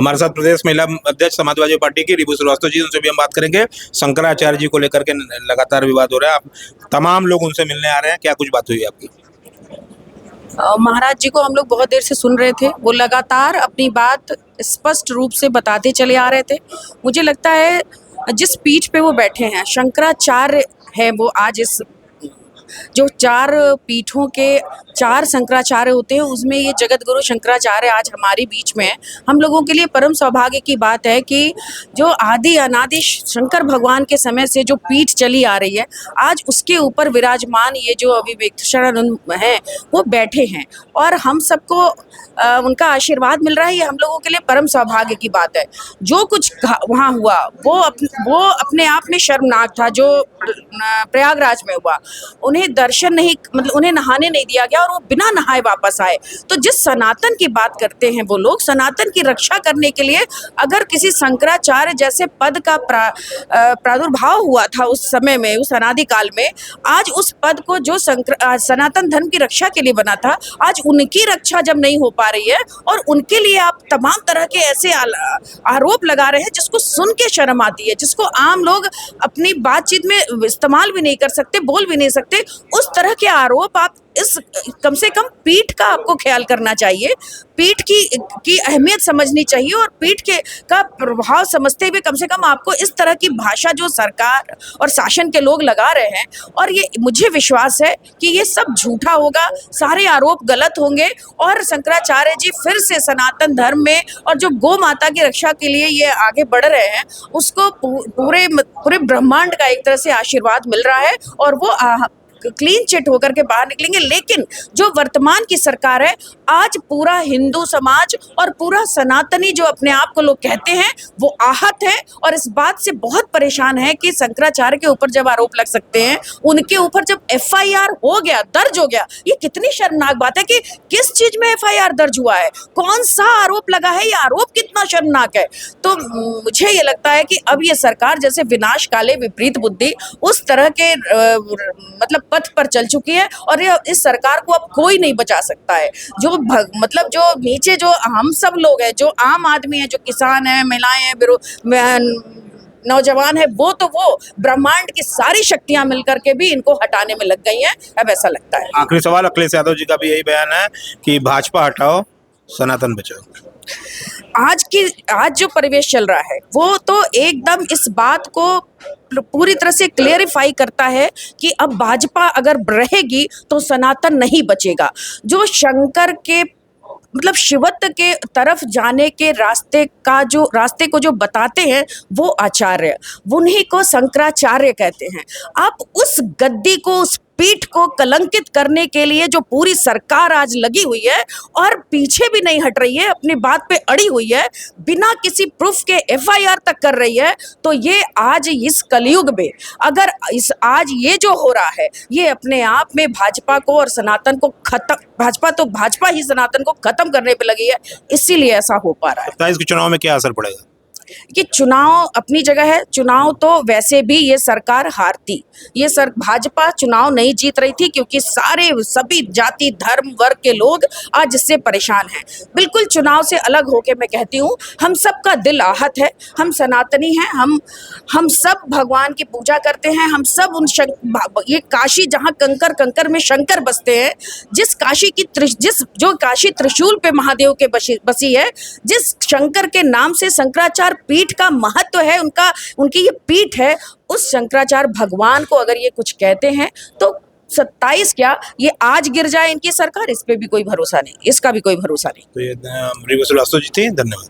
हमारे साथ प्रदेश महिला अध्यक्ष समाजवादी पार्टी की रिबू श्रीवास्तव जी, उनसे भी हम बात करेंगे। शंकराचार्य जी को लेकर के लगातार विवाद हो रहा है, आप तमाम लोग उनसे मिलने आ रहे हैं, क्या कुछ बात हुई है आपकी? महाराज जी को हम लोग बहुत देर से सुन रहे थे, वो लगातार अपनी बात स्पष्ट रूप से बताते चले आ रहे थे। मुझे लगता है जिस पीठ पे वो बैठे हैं, शंकराचार्य है वो, आज इस जो 4 पीठों के 4 शंकराचार्य होते हैं उसमें ये जगत गुरु शंकराचार्य आज हमारे बीच में है। हम लोगों के लिए परम सौभाग्य की बात है कि जो आदि अनादि शंकर भगवान के समय से जो पीठ चली आ रही है, आज उसके ऊपर विराजमान ये जो अविवेकानंद हैं वो बैठे हैं और हम सबको उनका आशीर्वाद मिल रहा है। ये हम लोगों के लिए परम सौभाग्य की बात है। जो कुछ वहाँ हुआ वो अपने आप में शर्मनाक था। जो प्रयागराज में हुआ, उन्हें दर्शन नहीं, मतलब उन्हें नहाने नहीं दिया गया और वो बिना नहाए वापस आए। तो जिस सनातन की बात करते हैं वो लोग, सनातन की रक्षा करने के लिए अगर किसी शंकराचार्य जैसे पद का प्रादुर्भाव हुआ था उस समय में, उस अनादि काल में, आज उस पद को जो सनातन धर्म की रक्षा के लिए बना था, आज उनकी रक्षा जब नहीं हो पा रही है और उनके लिए आप तमाम तरह के ऐसे आरोप लगा रहे हैं जिसको सुन के शर्म आती है, जिसको आम लोग अपनी बातचीत में इस्तेमाल भी नहीं कर सकते, बोल भी नहीं सकते, उस तरह के आरोप आप इस कम से कम पीठ का आपको ख्याल करना चाहिए। पीठ की अहमियत समझनी चाहिए और पीठ का प्रभाव समझते हुए कम से कम आपको इस तरह की भाषा जो सरकार और शासन के लोग लगा रहे हैं, और ये मुझे विश्वास है कि ये सब झूठा होगा, सारे आरोप गलत होंगे और शंकराचार्य जी फिर से सनातन धर्म में और जो गौ माता की रक्षा के लिए ये आगे बढ़ रहे हैं, उसको पूरे ब्रह्मांड का एक तरह से आशीर्वाद मिल रहा है और वो क्लीन चिट होकर के बाहर निकलेंगे। लेकिन जो वर्तमान की सरकार है, आज पूरा हिंदू समाज और पूरा सनातनी जो अपने आप को लोग कहते हैं वो आहत है और इस बात से बहुत परेशान है कि शंकराचार्य के ऊपर जब आरोप लग सकते हैं, उनके ऊपर जब FIR हो गया, दर्ज हो गया, ये कितनी शर्मनाक बात है कि किस चीज में FIR दर्ज हुआ है, कौन सा आरोप लगा है, ये आरोप कितना शर्मनाक है। तो मुझे ये लगता है कि अब ये सरकार जैसे विनाश काले विपरीत बुद्धि उस तरह के मतलब पथ पर चल चुकी है और इस सरकार को अब कोई नहीं बचा सकता है। जो मतलब जो नीचे जो हम सब लोग हैं, जो आम आदमी है, जो किसान है, महिलाएं हैं, नौजवान है, वो ब्रह्मांड की सारी शक्तियां मिलकर के भी इनको हटाने में लग गई हैं, अब ऐसा लगता है। आखिरी सवाल, अखिलेश यादव जी का भी यही बयान है कि भाजपा हटाओ, सनातन बचाओ। आज जो परिवेश चल रहा है वो तो एकदम इस बात को पूरी तरह से क्लेरिफाई करता है कि अब भाजपा अगर रहेगी तो सनातन नहीं बचेगा। जो शंकर के मतलब शिवत्व के तरफ जाने के रास्ते को जो बताते हैं वो आचार्य, उन्हीं को शंकराचार्य कहते हैं। आप उस गद्दी को, उस पीठ को कलंकित करने के लिए जो पूरी सरकार आज लगी हुई है और पीछे भी नहीं हट रही है, अपनी बात पे अड़ी हुई है, बिना किसी प्रूफ के FIR तक कर रही है, तो ये आज इस कलयुग में अगर आज ये जो हो रहा है, ये अपने आप में भाजपा को और सनातन को भाजपा ही सनातन को खत्म करने पे लगी है, इसीलिए ऐसा हो पा रहा है। 27 के चुनाव में क्या असर पड़ेगा? कि चुनाव अपनी जगह है, चुनाव तो वैसे भी ये सरकार हारती, भाजपा चुनाव नहीं जीत रही थी क्योंकि सभी जाति धर्म वर्ग के लोग आज इससे परेशान हैं। बिल्कुल चुनाव से अलग होके मैं कहती हूँ, हम सबका दिल आहत है, हम सनातनी हैं, हम सब भगवान की पूजा करते हैं, हम सब ये काशी जहाँ कंकर कंकर में शंकर बसते हैं, जो काशी त्रिशूल पे महादेव के बसी है, जिस शंकर के नाम से शंकराचार्य पीठ का महत्व है, उनकी ये पीठ है, उस शंकराचार्य भगवान को अगर ये कुछ कहते हैं तो 27 क्या, ये आज गिर जाए इनकी सरकार, इस पे भी कोई भरोसा नहीं, इसका भी कोई भरोसा नहीं। तो ये रिबू श्रीवास्तव जी थी, धन्यवाद।